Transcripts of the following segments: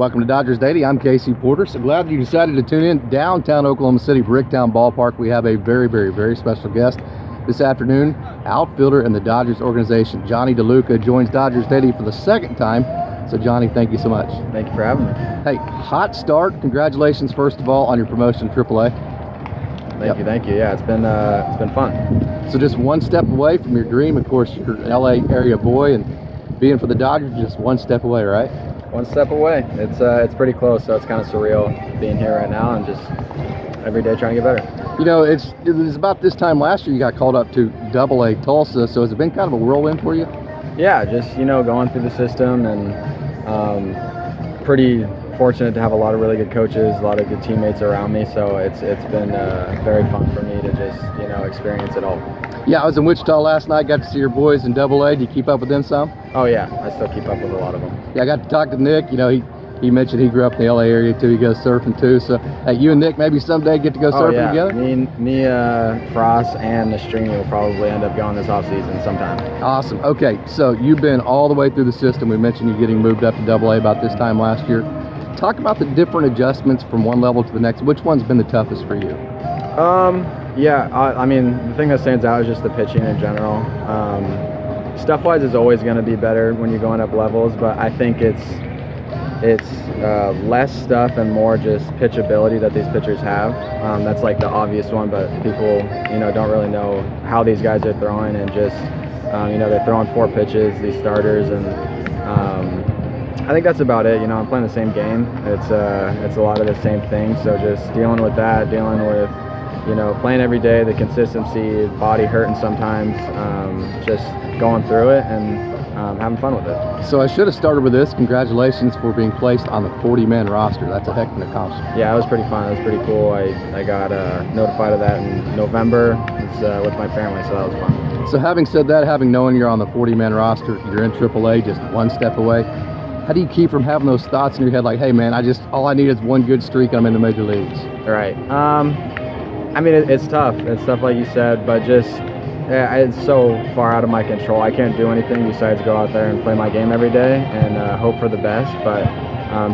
Welcome to Dodgers Daily. I'm Casey Porter. So glad that you decided to tune in. Downtown Oklahoma City, Bricktown Ballpark. We have a very special guest this afternoon. Outfielder in the Dodgers organization, Jonny DeLuca, joins Dodgers Daily for the second time. So Jonny, thank you so much. Thank you for having me. Hey, hot start. Congratulations, first of all, on your promotion to AAA. Thank you. Yeah, it's been fun. So just one step away from your dream. Of course, you're an LA area boy, and being for the Dodgers, just one step away, right? One step away. It's pretty close, so it's kind of surreal being here right now and just every day trying to get better. You know, it was about this time last year you got called up to AA Tulsa, so has it been kind of a whirlwind for you? Yeah, just, going through the system and pretty fortunate to have a lot of really good coaches, a lot of good teammates around me, so it's been very fun for me to just, experience it all. Yeah, I was in Wichita last night, got to see your boys in AA. Do you keep up with them some? Oh yeah, I still keep up with a lot of them. Yeah, I got to talk to Nick. He mentioned he grew up in the LA area too. He goes surfing too. So hey, you and Nick maybe someday get to go surfing together? Me, Frost, and Nastrini will probably end up going this offseason sometime. Awesome. Okay, so you've been all the way through the system. We mentioned you getting moved up to AA about this time last year. Talk about the different adjustments from one level to the next. Which one's been the toughest for you? I mean, the thing that stands out is just the pitching in general. Stuff-wise is always going to be better when you're going up levels, but I think it's less stuff and more just pitchability that these pitchers have. That's like the obvious one, but people, don't really know how these guys are throwing, and just, they're throwing 4 pitches, these starters, and I think that's about it. I'm playing the same game. It's a lot of the same things, so just dealing with that, dealing with, playing every day, the consistency, body hurting sometimes, just going through it and having fun with it. So I should have started with this. Congratulations for being placed on the 40-man roster. That's a heck of an accomplishment. Yeah, it was pretty fun. It was pretty cool. I got notified of that in November. It's with my family, so that was fun. So having said that, having known you're on the 40-man roster, you're in AAA, just one step away, how do you keep from having those thoughts in your head like, hey man, all I need is one good streak and I'm in the major leagues? Right. I mean, it's tough. It's tough, like you said, but just it's so far out of my control. I can't do anything besides go out there and play my game every day and hope for the best, but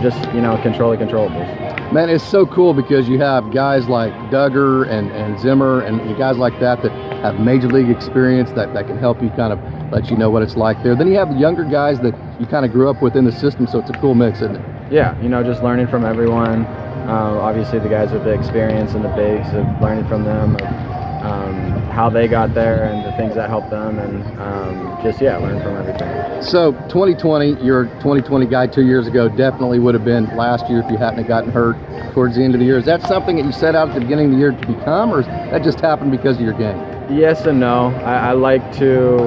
just, control the controllables. Man, it's so cool because you have guys like Duggar and Zimmer and guys like that have major league experience that can help you kind of let you know what it's like there. Then you have the younger guys that you kind of grew up with in the system, so it's a cool mix, isn't it? Yeah, just learning from everyone. Obviously the guys with the experience and the bigs, of learning from them, how they got there and the things that helped them, and learn from everything. So 2020, you're a 2020 guy 2 years ago, definitely would have been last year if you hadn't have gotten hurt towards the end of the year. Is that something that you set out at the beginning of the year to become, or that just happened because of your game? Yes and no. I like to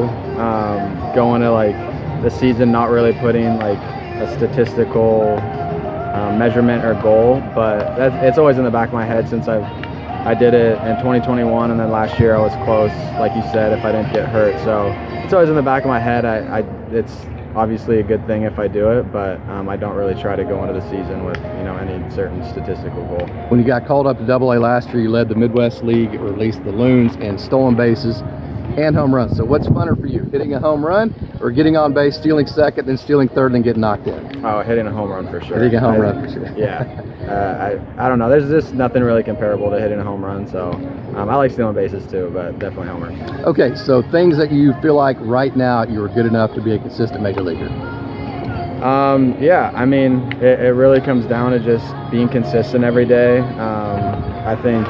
go into like the season not really putting like a statistical measurement or goal, but it's always in the back of my head since I did it in 2021, and then last year I was close, like you said, if I didn't get hurt. So it's always in the back of my head. It's obviously a good thing if I do it, but I don't really try to go into the season with any certain statistical goal. When you got called up to AA last year, you led the Midwest League, or at least the Loons, in stolen bases and home runs. So what's funner for you, hitting a home run or getting on base, stealing second, then stealing third, and getting knocked in? Oh, hitting a home run for sure. Hitting a home run for sure. Yeah. I don't know. There's just nothing really comparable to hitting a home run. So I like stealing bases too, but definitely home runs. Okay, so things that you feel like right now you are good enough to be a consistent major leaguer. Yeah, I mean, it really comes down to just being consistent every day. I think,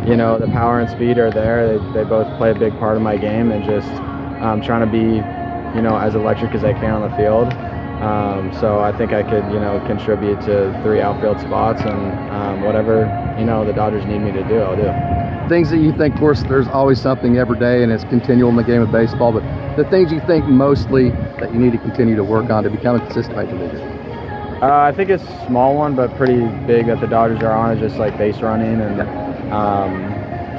the power and speed are there. They both play a big part of my game, and just trying to be, as electric as I can on the field. So I think I could, contribute to 3 outfield spots, and whatever, the Dodgers need me to do, I'll do. Things that you think, of course, there's always something every day, and it's continual in the game of baseball, but the things you think mostly that you need to continue to work on to become a consistent major leaguer? I think it's a small one, but pretty big that the Dodgers are on, is just like base running and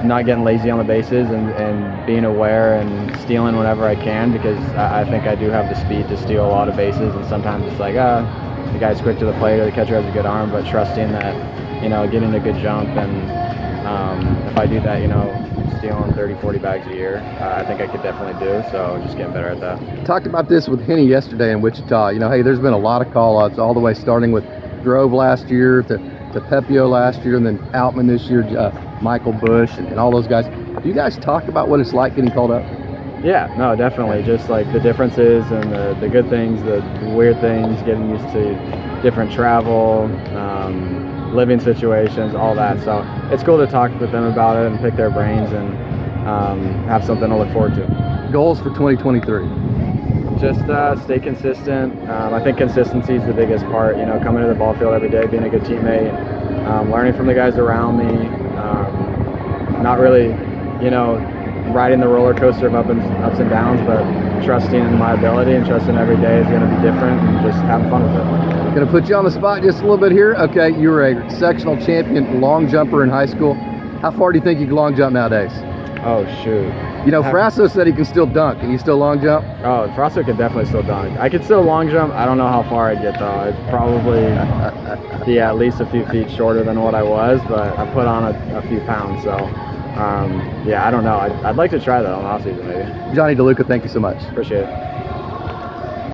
not getting lazy on the bases, and being aware and stealing whenever I can, because I think I do have the speed to steal a lot of bases, and sometimes it's like, the guy's quick to the plate or the catcher has a good arm, but trusting that, getting a good jump, and if I do that, stealing 30, 40 bags a year, I think I could definitely do, so just getting better at that. Talked about this with Henny yesterday in Wichita. Hey, there's been a lot of call-outs all the way starting with Grove last year, to Pepio last year, and then Outman this year, Michael Bush, and all those guys. Do you guys talk about what it's like getting called up? Yeah, no, definitely. Just like the differences and the good things, the weird things, getting used to different travel, living situations, all that. So it's cool to talk with them about it and pick their brains and have something to look forward to. Goals for 2023? Just stay consistent. I think consistency is the biggest part. You know, coming to the ball field every day, being a good teammate, learning from the guys around me, not really, you know, riding the roller coaster of ups and downs, but trusting in my ability and trusting every day is going to be different and just having fun with it. Going to put you on the spot just a little bit here. Okay, you were a sectional champion long jumper in high school. How far do you think you can long jump nowadays? Oh, shoot. You know, Frasso said he can still dunk. Can you still long jump? Oh, Frasso could definitely still dunk. I could still long jump. I don't know how far I'd get, though. I'd probably be at least a few feet shorter than what I was, but I put on a few pounds, so yeah, I don't know. I'd like to try that on the off season, maybe. Jonny DeLuca, thank you so much. Appreciate it.